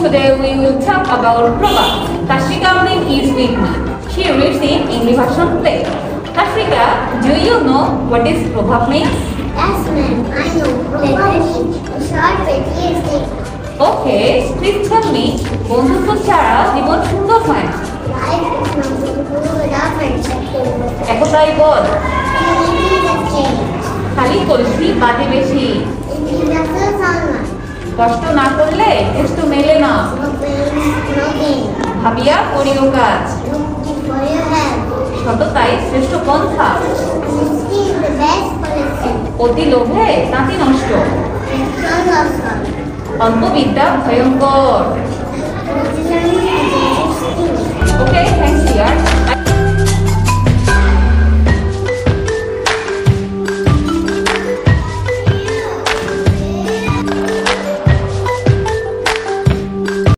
today we will talk about proverbs. Tashrika is with me. She reads in English version play. Tashrika, do you know what is proverb means? Yes, ma'am. I know. Proverb means short pretty. Okay, please tell me, বন্ধুত্ব ছাড়া জীবন সুন্দর হয় না। Life is not simple without friendship. একতাই ball, Unity is a change. খালি কলসি বাজে বেশি। It vessels sunlight. কষ্ট না করলে কেষ্ট মেলে না। No pain, no gain. ভাবিয়া করিও কাজ, Looking for your help. সততাই শ্রেষ্ঠ পন্থা। Honesty is the best policy. অতি লোভে তাঁতি নষ্ট, Son of God. অল্পবিদ্যা ভয়ঙ্কর। Learning is a dangerous thing. Okay, thanks dear.